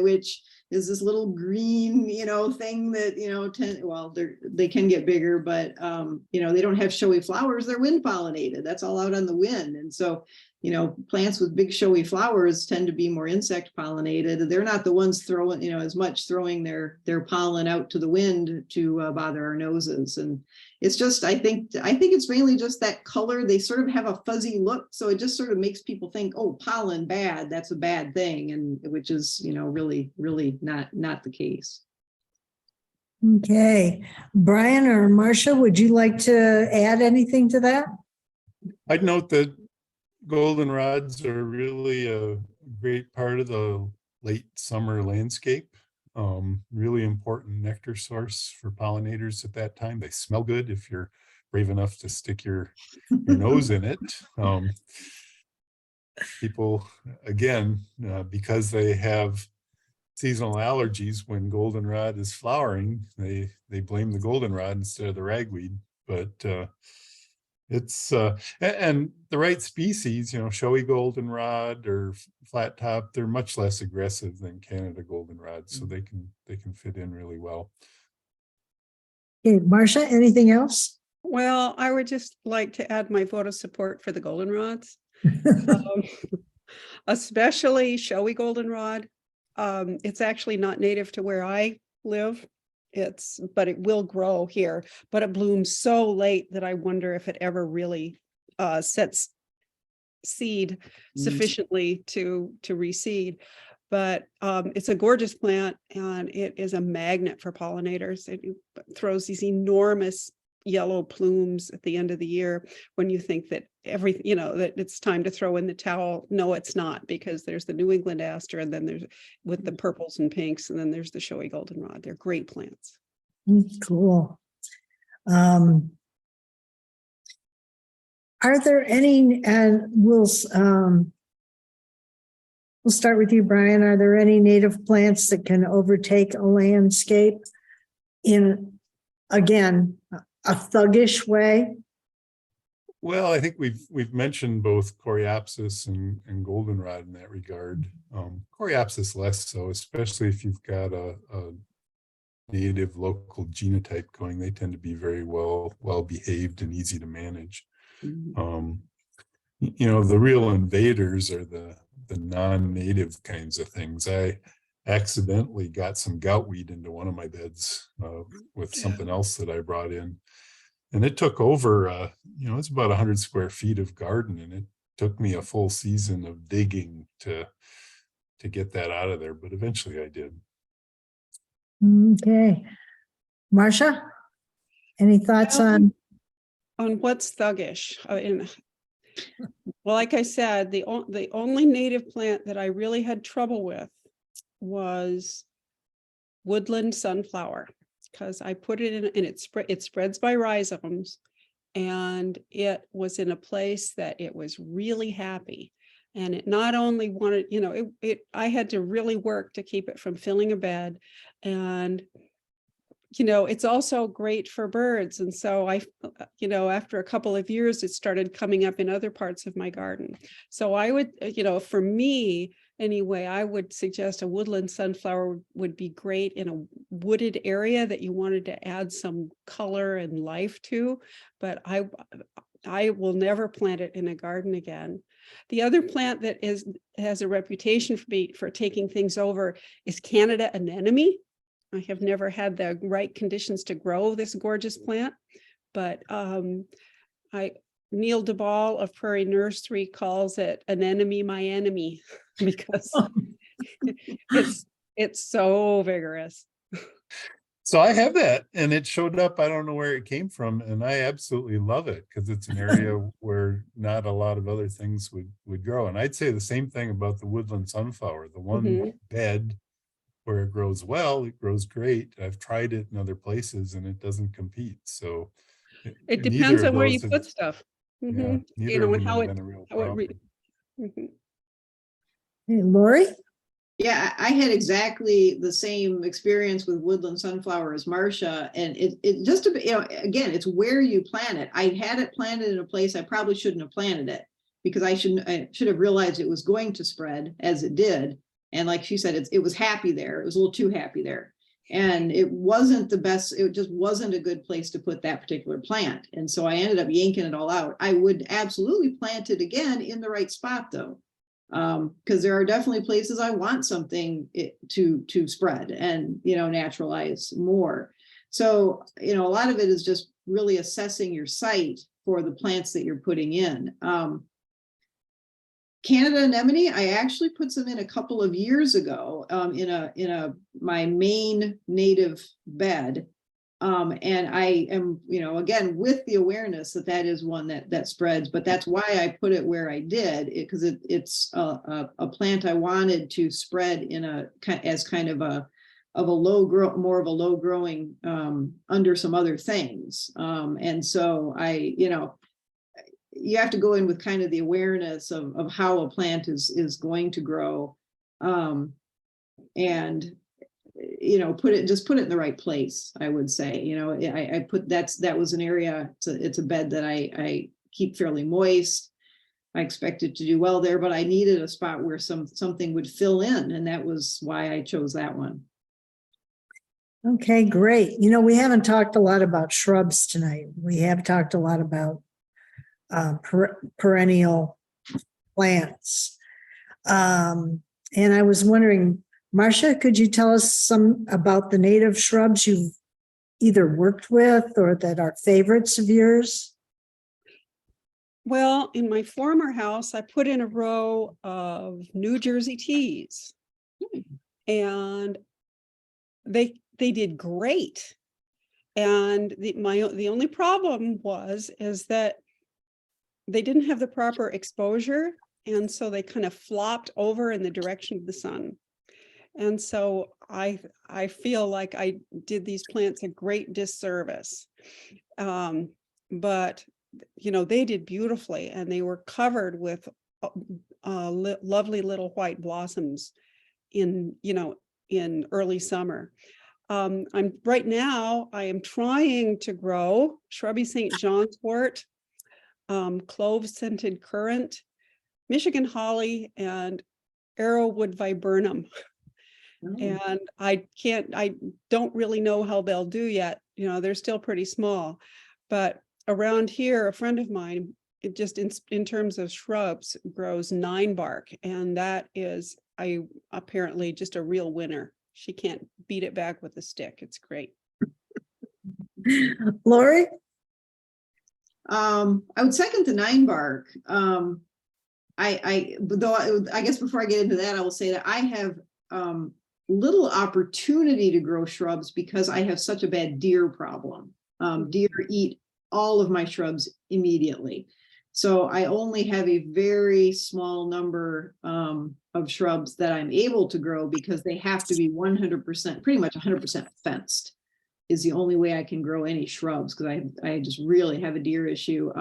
Speaker 4: which is this little green, thing that, they can get bigger, but, they don't have showy flowers. They're wind pollinated. That's all out on the wind. And so, plants with big showy flowers tend to be more insect pollinated. They're not the ones throwing, as much throwing their pollen out to the wind to bother our noses. And it's just, I think it's mainly just that color. They sort of have a fuzzy look. So it just sort of makes people think, oh, pollen bad, that's a bad thing. And which is, really, really not the case.
Speaker 1: Okay. Brian or Marcia, would you like to add anything to that?
Speaker 2: I'd note that goldenrods are really a great part of the late summer landscape. Really important nectar source for pollinators at that time. They smell good if you're brave enough to stick your nose in it. People, again, because they have seasonal allergies, when goldenrod is flowering, they blame the goldenrod instead of the ragweed. But it's and the right species, showy goldenrod or flat top, they're much less aggressive than Canada goldenrod, so they can fit in really well.
Speaker 1: Okay, Marcia, anything else?
Speaker 3: Well, I would just like to add my vote of support for the goldenrods, especially showy goldenrod. It's actually not native to where I live. But it will grow here, but it blooms so late that I wonder if it ever really sets seed sufficiently to reseed. But it's a gorgeous plant, and it is a magnet for pollinators. It throws these enormous yellow plumes at the end of the year when you think that that it's time to throw in the towel. No, it's not, because there's the New England aster, and then there's with the purples and pinks, and then there's the showy goldenrod. They're great plants.
Speaker 1: Cool. Are there any, and we'll start with you, Brian. Are there any native plants that can overtake a landscape in, again, a thuggish way?
Speaker 2: Well, I think we've mentioned both Coreopsis and goldenrod in that regard. Coreopsis less so, especially if you've got a native local genotype going. They tend to be very well behaved and easy to manage. The real invaders are the non-native kinds of things. I accidentally got some goutweed into one of my beds with something else that I brought in. And it took over, it's about 100 square feet of garden, and it took me a full season of digging to to get that out of there, but eventually I did.
Speaker 1: Okay. Marcia, any thoughts
Speaker 3: Well,
Speaker 1: on,
Speaker 3: On what's thuggish? Well, like I said, the only native plant that I really had trouble with was woodland sunflower, because I put it in and it spreads by rhizomes, and it was in a place that it was really happy. And it not only wanted, I had to really work to keep it from filling a bed. And it's also great for birds. And so after a couple of years, it started coming up in other parts of my garden. So I would, for me anyway, I would suggest a woodland sunflower would be great in a wooded area that you wanted to add some color and life to, but I will never plant it in a garden again. The other plant that has a reputation for taking things over is Canada anemone. I have never had the right conditions to grow this gorgeous plant, but Neil DeBall of Prairie Nursery calls it anemone my enemy because it's so vigorous.
Speaker 2: So I have that, and it showed up. I don't know where it came from, and I absolutely love it because it's an area where not a lot of other things would grow. And I'd say the same thing about the woodland sunflower. The one
Speaker 3: Mhm.
Speaker 2: bed where it grows well, it grows great. I've tried it in other places, and it doesn't compete. So
Speaker 3: It
Speaker 2: neither
Speaker 3: depends
Speaker 2: of
Speaker 3: on where you
Speaker 2: those have,
Speaker 3: put stuff.
Speaker 2: yeah,
Speaker 3: Mhm.
Speaker 2: neither of
Speaker 3: And
Speaker 2: them
Speaker 3: how
Speaker 2: have
Speaker 3: it,
Speaker 2: been a real
Speaker 3: how it,
Speaker 2: problem.
Speaker 3: Mhm.
Speaker 1: hey, Lori?
Speaker 4: Yeah, I had exactly the same experience with woodland sunflower as Marcia, and it just, again, it's where you plant it. I had it planted in a place I probably shouldn't have planted it because I should have realized it was going to spread as it did. And like she said, it was happy there. It was a little too happy there. And it wasn't the best, it just wasn't a good place to put that particular plant. And so I ended up yanking it all out. I would absolutely plant it again in the right spot though. Because there are definitely places I want something to spread and naturalize more. So a lot of it is just really assessing your site for the plants that you're putting in. Canada anemone, I actually put some in a couple of years ago in my main native bed. And I am, again, with the awareness that is one that spreads, but that's why I put it where I did, because it's a plant I wanted to spread as kind of a low grow, more of a low growing under some other things. And so you have to go in with kind of the awareness of how a plant is going to grow, and put it in the right place. I would say, I put that was an area. It's a bed that I keep fairly moist. I expected to do well there, but I needed a spot where something would fill in, and that was why I chose that one.
Speaker 1: Okay, great. We haven't talked a lot about shrubs tonight. We have talked a lot about perennial plants. And I was wondering, Marcia, could you tell us some about the native shrubs you've either worked with or that are favorites of yours?
Speaker 3: Well, in my former house, I put in a row of New Jersey teas, and they did great. And the only problem is that they didn't have the proper exposure, and so they kind of flopped over in the direction of the sun. And so I feel like I did these plants a great disservice. But they did beautifully, and they were covered with lovely little white blossoms in early summer. Right now I am trying to grow shrubby St. John's wort, clove scented currant, Michigan holly, and arrowwood viburnum. And I don't really know how they'll do yet. They're still pretty small, but around here, a friend of mine, it just in terms of shrubs, grows 9-bark, and that is apparently just a real winner. She can't beat it back with a stick. It's great.
Speaker 1: Lori?
Speaker 4: I would second the 9-bark. I guess before I get into that, I will say that I have little opportunity to grow shrubs because I have such a bad deer problem. Deer eat all of my shrubs immediately. So I only have a very small number of shrubs that I'm able to grow because they have to be 100%, pretty much 100% fenced is the only way I can grow any shrubs because I just really have a deer issue.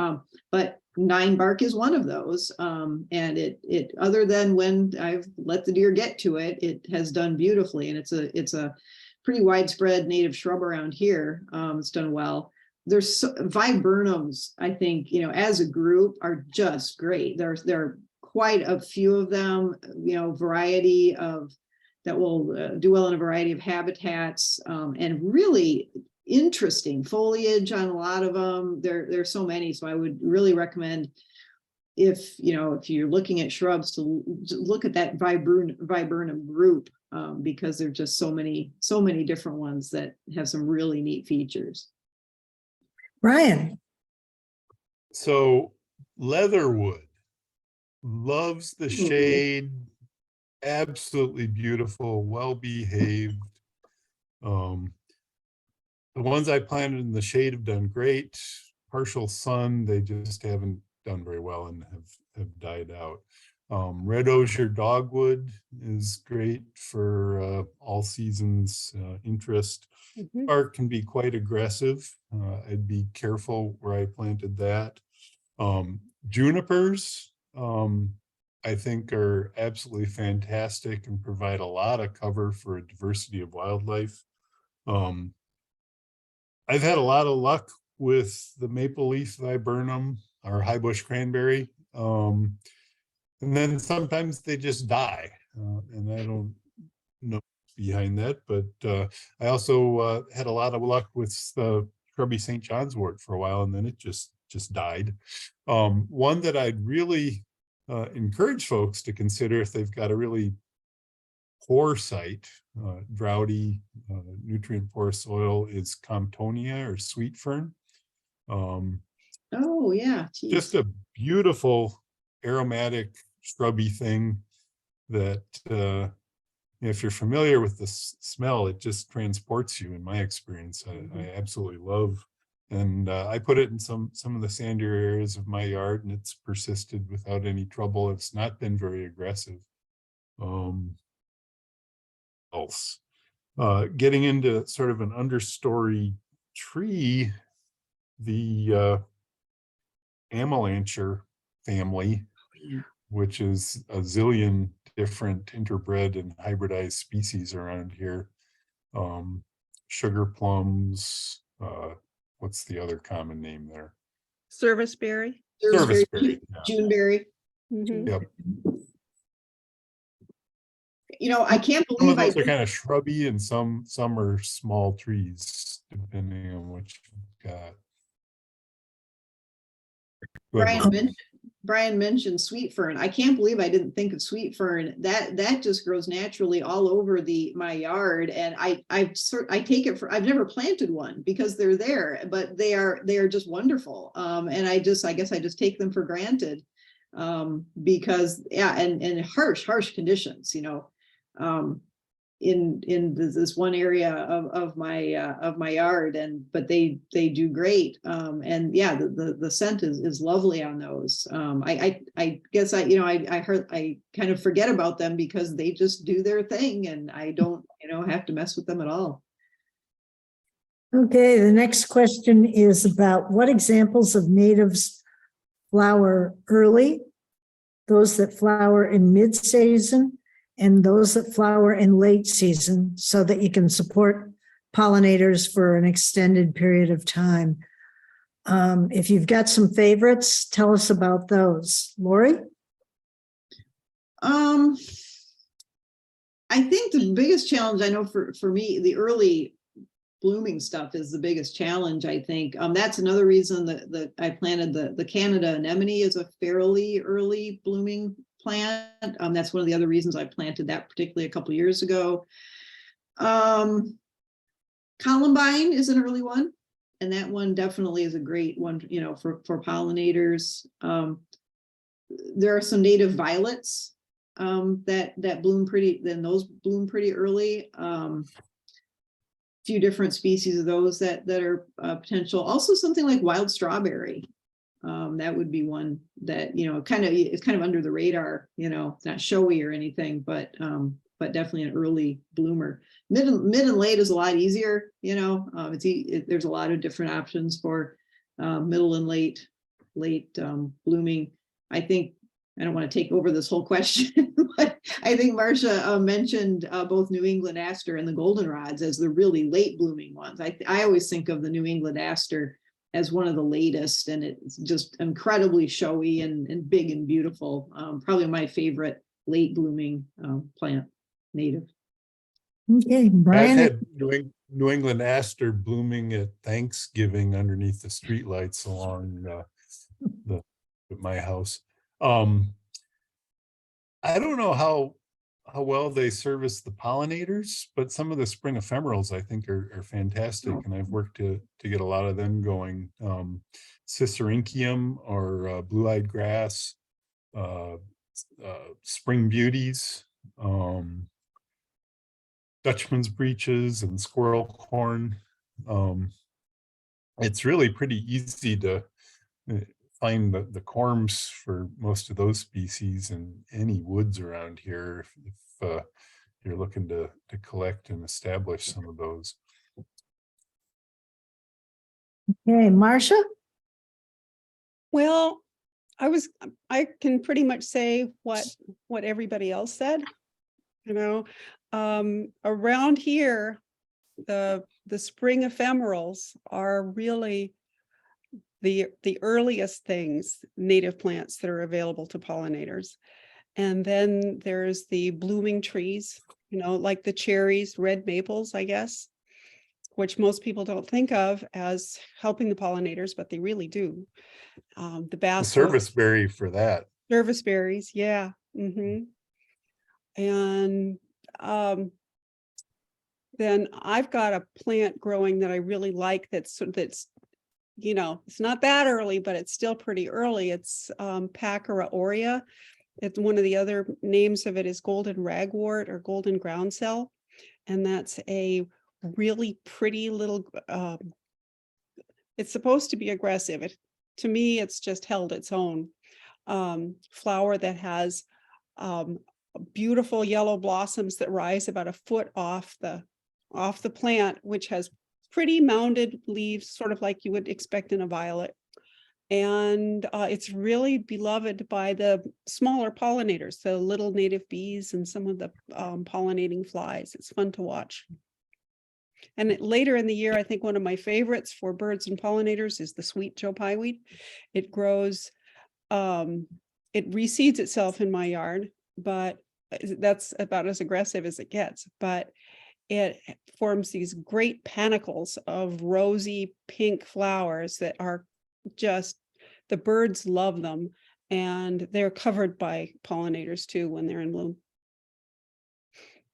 Speaker 4: But 9-bark is one of those. And it other than when I've let the deer get to it, it has done beautifully. And it's a pretty widespread native shrub around here. It's done well. There's viburnums, I think, as a group are just great. There are quite a few of them, variety of that will do well in a variety of habitats, and really interesting foliage on a lot of them. There's so many, so I would really recommend if you're looking at shrubs to look at that viburnum group, because there's just so many different ones that have some really neat features.
Speaker 1: Brian.
Speaker 2: So Leatherwood loves the shade, absolutely beautiful, well behaved. The ones I planted in the shade have done great. Partial sun, they just haven't done very well and have died out. Red osier dogwood is great for all seasons interest. Bark can be quite aggressive. I'd be careful where I planted that. Junipers, I think, are absolutely fantastic and provide a lot of cover for a diversity of wildlife. I've had a lot of luck with the maple leaf viburnum or high bush cranberry. And then sometimes they just die, and I don't know behind that, but I also had a lot of luck with the shrubby St. John's wort for a while, and then it just died. One that I'd really encourage folks to consider if they've got a really poor site, droughty, nutrient poor soil, is Comptonia or sweet fern.
Speaker 4: Oh yeah, geez.
Speaker 2: Just a beautiful aromatic shrubby thing that if you're familiar with the smell, it just transports you. In my experience, I absolutely love. And I put it in some of the sandier areas of my yard, and it's persisted without any trouble. It's not been very aggressive. Else, getting into sort of an understory tree, the Amelanchier family, which is a zillion different interbred and hybridized species around here. Sugar plums, what's the other common name there?
Speaker 3: Serviceberry.
Speaker 2: Serviceberry.
Speaker 4: Juneberry.
Speaker 2: Yep.
Speaker 4: I can't
Speaker 2: Some
Speaker 4: believe
Speaker 2: of those are kind of shrubby, and some are small trees, depending on what you've got.
Speaker 4: Brian mentioned sweet fern. I can't believe I didn't think of sweet fern. That just grows naturally all over my yard, and I take it for, I've never planted one because they're there, but they are just wonderful. And I guess I just take them for granted, because and harsh conditions, in this one area of my yard, but they do great, and yeah, the scent is lovely on those. I guess I kind of forget about them because they just do their thing, and I don't have to mess with them at all.
Speaker 1: Okay, the next question is about what examples of natives flower early, those that flower in mid-season, and those that flower in late season, so that you can support pollinators for an extended period of time. If you've got some favorites, tell us about those. Lori?
Speaker 4: I think the biggest challenge, I know for me, the early blooming stuff is the biggest challenge, I think. That's another reason that I planted the Canada anemone is a fairly early blooming plant. That's one of the other reasons I planted that particularly a couple years ago. Columbine is an early one, and that one definitely is a great one, for pollinators. there are some native violets that bloom those bloom pretty early. Few different species of those that are potential. Also something like wild strawberry. That would be one that, it's kind of under the radar, it's not showy or anything, but definitely an early bloomer. Mid and late is a lot easier, there's a lot of different options for middle and late blooming. I think, I don't want to take over this whole question, but I think Marcia mentioned both New England aster and the goldenrods as the really late blooming ones. I always think of the New England aster as one of the latest, and it's just incredibly showy and big and beautiful. Probably my favorite late blooming plant, native.
Speaker 1: Okay,
Speaker 2: I've
Speaker 1: Brian,
Speaker 2: had New England aster blooming at Thanksgiving underneath the streetlights along my house. I don't know how well they service the pollinators, but some of the spring ephemerals I think are fantastic, and I've worked to get a lot of them going. Cicericium or blue-eyed grass, spring beauties, Dutchman's breeches and squirrel corn. It's really pretty easy to find the corms for most of those species in any woods around here if you're looking to collect and establish some of those.
Speaker 1: okay, Marcia?
Speaker 3: Well, I can pretty much say what everybody else said, around here, the spring ephemerals are really the earliest things, native plants that are available to pollinators. And then there's the blooming trees, like the cherries, red maples, I guess, which most people don't think of as helping the pollinators, but they really do. The
Speaker 2: The
Speaker 3: basswood,
Speaker 2: serviceberry for that.
Speaker 3: serviceberries, yeah. And then I've got a plant growing that I really like that's it's not that early, but it's still pretty early. It's Pachyra aurea. It's one of the other names of it is golden ragwort or golden groundsel. And that's a really pretty little, it's supposed to be aggressive. To me, it's just held its own. Flower that has beautiful yellow blossoms that rise about a foot off the plant, which has pretty mounded leaves, sort of like you would expect in a violet. And it's really beloved by the smaller pollinators, the little native bees and some of the pollinating flies. It's fun to watch. And later in the year, I think one of my favorites for birds and pollinators is the sweet Joe Pye weed. It grows, it reseeds itself in my yard, but that's about as aggressive as it gets. But it forms these great panicles of rosy pink flowers that are just, the birds love them, and they're covered by pollinators too when they're in bloom.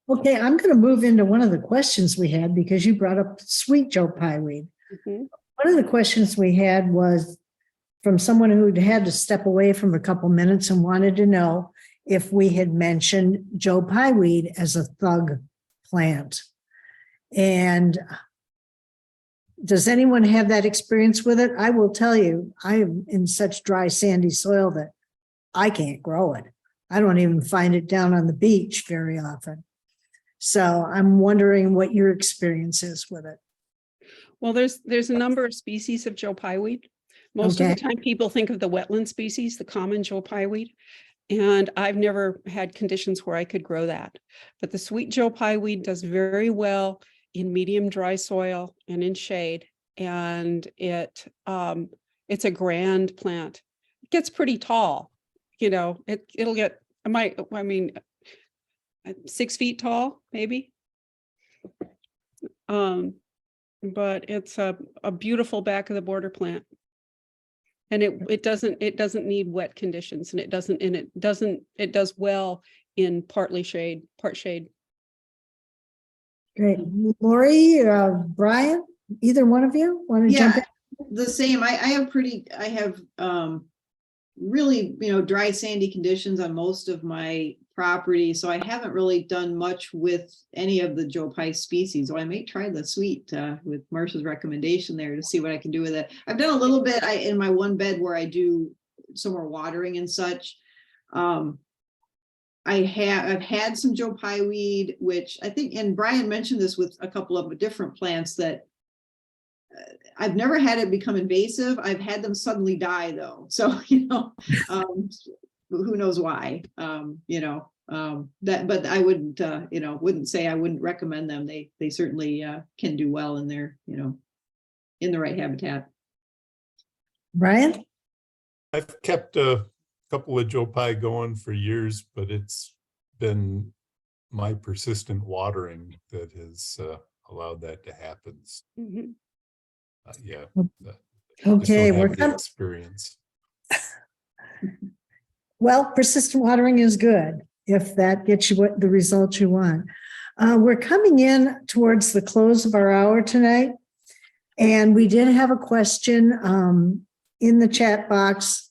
Speaker 1: Okay, I'm going to move into one of the questions we had because you brought up sweet Joe Pye weed.
Speaker 3: Mhm.
Speaker 1: One of the questions we had was from someone who'd had to step away from a couple minutes and wanted to know if we had mentioned Joe Pye weed as a thug plant. And does anyone have that experience with it? I will tell you, I am in such dry, sandy soil that I can't grow it. I don't even find it down on the beach very often. So I'm wondering what your experience is with it.
Speaker 3: Well, there's a number of species of Joe Pye weed. Most of the time people think of the wetland species, the common Joe Pye weed. And I've never had conditions where I could grow that. But the sweet Joe Pye weed does very well in medium dry soil and in shade. And it's a grand plant. It gets pretty tall, it'll get, 6 feet tall, maybe. But it's a beautiful back of the border plant. And it doesn't need wet conditions, and it does well in part shade.
Speaker 1: Great. Lori, Brian, either one of you want to jump in?
Speaker 4: The same. I have really, dry sandy conditions on most of my property. So I haven't really done much with any of the Joe Pye species. So I may try the sweet with Marcia's recommendation there to see what I can do with it. I've done a little bit in my one bed where I do some more watering and such. I've had some Joe Pye weed, which I think, and Brian mentioned this with a couple of different plants, that I've never had it become invasive. I've had them suddenly die though. So, who knows why, but I wouldn't, wouldn't say I wouldn't recommend them. They certainly can do well in their, in the right habitat.
Speaker 1: Brian?
Speaker 2: I've kept a couple of Joe Pye going for years, but it's been my persistent watering that has allowed that to happen.
Speaker 3: Mhm.
Speaker 2: Yeah.
Speaker 1: Okay,
Speaker 2: we're
Speaker 1: we're coming.
Speaker 2: experience.
Speaker 1: Well, persistent watering is good if that gets you what the results you want. We're coming in towards the close of our hour tonight, and we did have a question in the chat box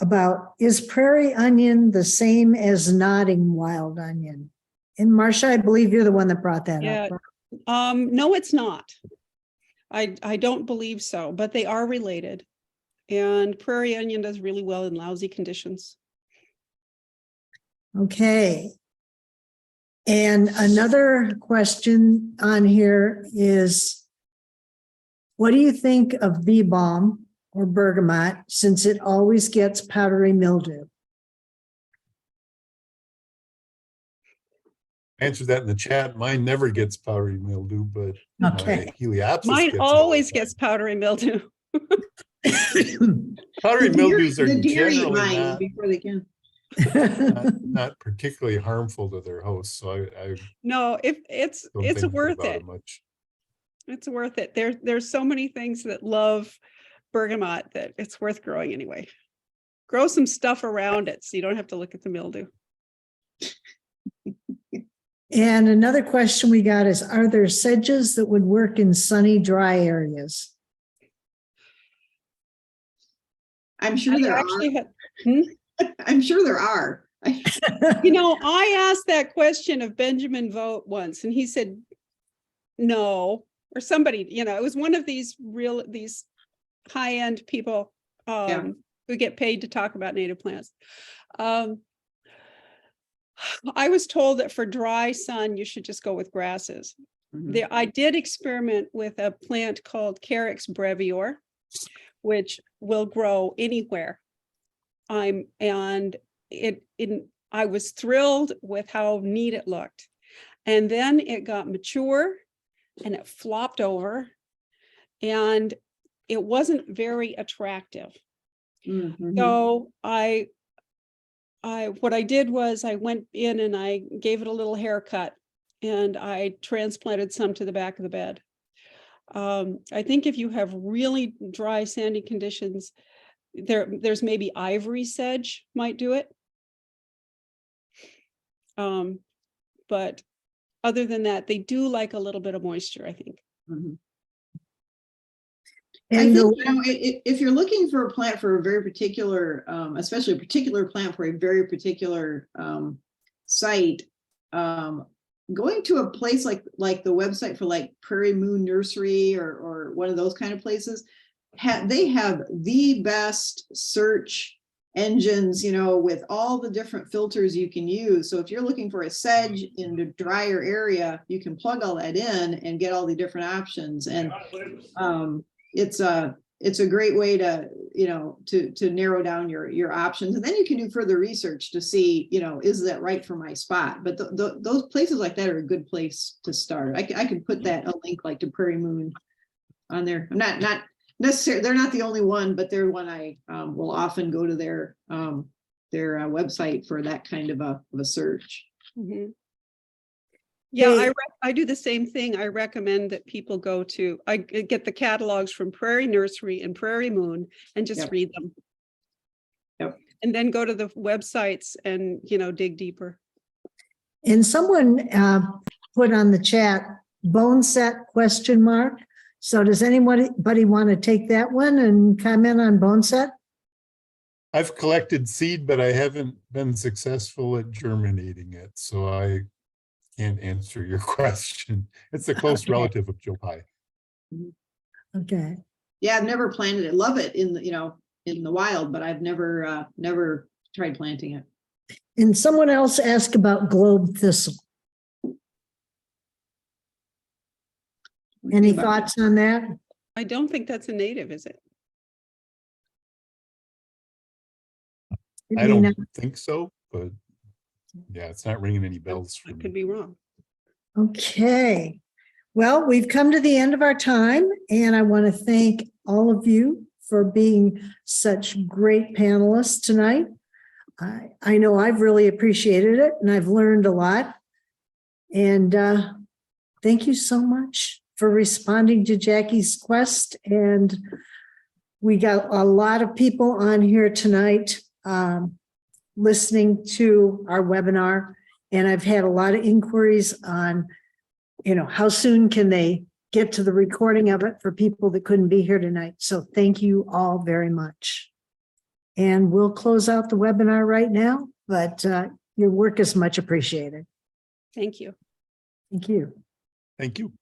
Speaker 1: about, is prairie onion the same as nodding wild onion? And Marcia, I believe you're the one that brought that
Speaker 3: Yeah.
Speaker 1: up.
Speaker 3: No, it's not. I don't believe so, but they are related. And prairie onion does really well in lousy conditions.
Speaker 1: Okay. And another question on here is, what do you think of bee balm or bergamot, since it always gets powdery mildew?
Speaker 2: Answer that in the chat. Mine never gets powdery mildew, but
Speaker 1: Okay.
Speaker 2: my Heliopsis
Speaker 3: Mine
Speaker 2: gets it all the
Speaker 3: always
Speaker 2: time.
Speaker 3: gets powdery mildew.
Speaker 2: Powdery mildews are
Speaker 4: The deer eat
Speaker 2: generally
Speaker 4: mine before they can.
Speaker 2: not particularly harmful to their hosts, so I
Speaker 3: No, if it's
Speaker 2: don't think
Speaker 3: worth
Speaker 2: about
Speaker 3: it.
Speaker 2: much.
Speaker 3: It's worth it. There's so many things that love bergamot that it's worth growing anyway. Grow some stuff around it so you don't have to look at the mildew.
Speaker 1: And another question we got is, are there sedges that would work in sunny, dry areas?
Speaker 4: I'm sure
Speaker 3: I
Speaker 4: there
Speaker 3: actually
Speaker 4: are.
Speaker 3: had,
Speaker 4: I'm sure there are.
Speaker 3: I asked that question of Benjamin Vogt once, and he said, no, or somebody, it was one of these high-end people who get paid to talk about native plants. I was told that for dry sun, you should just go with grasses.
Speaker 4: Mhm.
Speaker 3: I did experiment with a plant called Carex brevior, which will grow anywhere. I was thrilled with how neat it looked. And then it got mature and it flopped over and it wasn't very attractive.
Speaker 4: Mhm.
Speaker 3: So what I did was I went in and I gave it a little haircut and I transplanted some to the back of the bed. I think if you have really dry, sandy conditions, there's maybe ivory sedge might do it. But other than that, they do like a little bit of moisture, I think.
Speaker 4: Mhm. I
Speaker 1: And
Speaker 4: think, if you're looking for a plant for a very particular, especially a particular plant for a very particular site, going to a place like the website for like Prairie Moon Nursery or one of those kind of places, they have the best search engines, with all the different filters you can use. So if you're looking for a sedge in a drier area, you can plug all that in and get all the different options. And it's a great way to, to narrow down your options. And then you can do further research to see, is that right for my spot? But those places like that are a good place to start. I could put that a link like to Prairie Moon on there. I'm not necessarily, they're not the only one, but they're one I will often go to their website for that kind of a search.
Speaker 3: Mhm. Yeah,
Speaker 1: Hey.
Speaker 3: I do the same thing. I recommend that people I get the catalogs from Prairie Nursery and Prairie Moon and just
Speaker 4: Yep.
Speaker 3: read them.
Speaker 4: Yep.
Speaker 3: And then go to the websites and, dig deeper.
Speaker 1: And someone put on the chat, bone set ? So does anybody want to take that one and comment on bone set?
Speaker 2: I've collected seed, but I haven't been successful at germinating it, so I can't answer your question. It's a close
Speaker 1: Okay.
Speaker 2: relative of Joe Pye.
Speaker 1: Okay.
Speaker 4: Yeah, I've never planted it. Love it in the, in the wild, but I've never tried planting it.
Speaker 1: And someone else asked about globe thistle. Any thoughts on that?
Speaker 3: I don't think that's a native, is it?
Speaker 2: I don't think so, but yeah, it's not ringing any bells for
Speaker 3: I
Speaker 2: me.
Speaker 3: could be wrong.
Speaker 1: Okay. Well, we've come to the end of our time, and I want to thank all of you for being such great panelists tonight. I know I've really appreciated it, and I've learned a lot. And thank you so much for responding to Jackie's quest. And we got a lot of people on here tonight listening to our webinar. And I've had a lot of inquiries on, how soon can they get to the recording of it for people that couldn't be here tonight. So thank you all very much. And we'll close out the webinar right now, but your work is much appreciated.
Speaker 3: Thank you.
Speaker 1: Thank you.
Speaker 2: Thank you.